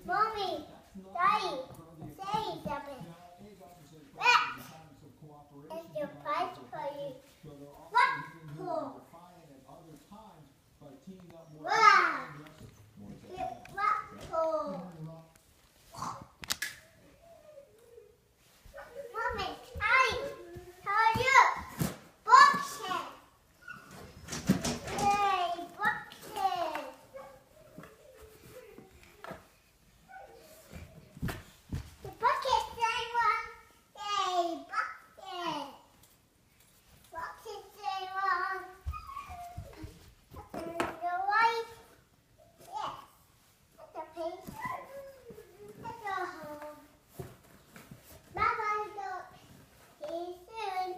Mommy, Daddy, say something. Rex, it's your prize for you. What? Cool. Wow. What? Cool. Mommy, Daddy, how are you? Boxes. Yay, boxes. The bucket say one. Yay, bucket. Boxes say one. And the white. Yes. That's a pink. That's a home. Bye-bye, dog. See you soon.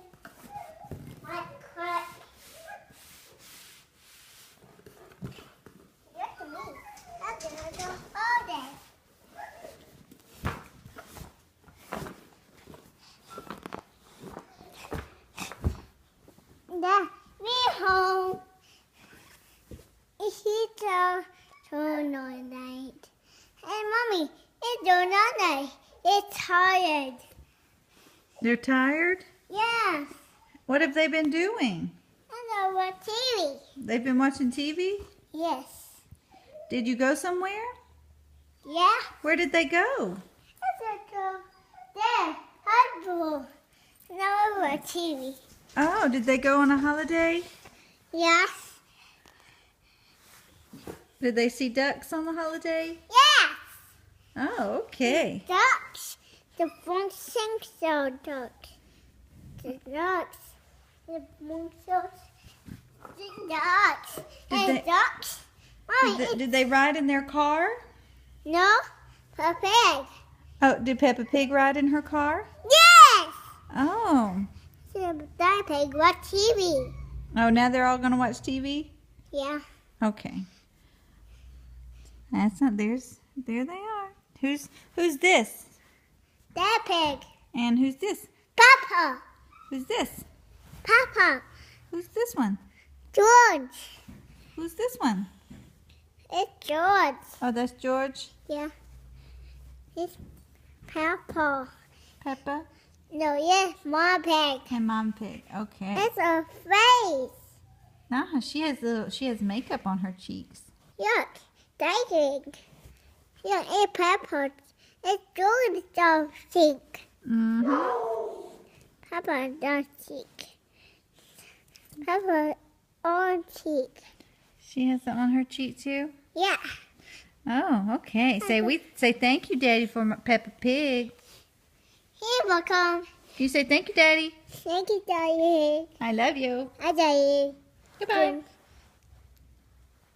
What cut? You're to me. I'm gonna go all day. Dad, we're home. It's donut night. Hey, Mommy, it's donut night. It's tired. They're tired? Yes. What have they been doing? I know what TV. They've been watching TV? Yes. Did you go somewhere? Yeah. Where did they go? Let's go there. Hardball. Now we're TV. Oh, did they go on a holiday? Yes. Did they see ducks on the holiday? Yes. Oh, okay. Ducks. The phone sings so ducks. The ducks. The phone sings. The ducks. And they- ducks. Mommy, Did they ride in their car? no. A pig. Oh, did Peppa Pig ride in her car? Yes. Oh. That pig watch TV. Oh, now they're all going to watch TV? Yeah. Okay. That's not theirs. There they are. Who's this? That pig. And who's this? Papa. Who's this? Papa. Who's this one? George. Who's this one? It's George. Oh, that's George. Yeah. It's Papa. Peppa No, yes, Mom pig. and Mom Pig. Okay. It's a face. Nah, she has makeup on her cheeks. Look, dating. Yeah, it's Papa. It's George don't cheek. Mm-hmm. Papa don't cheek. Papa on cheek. She has it on her cheek too? Yeah. Oh, okay. Say thank you, Daddy, for Peppa Pig. Here we come. You say thank you, Daddy. Thank you, Daddy. I love you. I love you. Goodbye.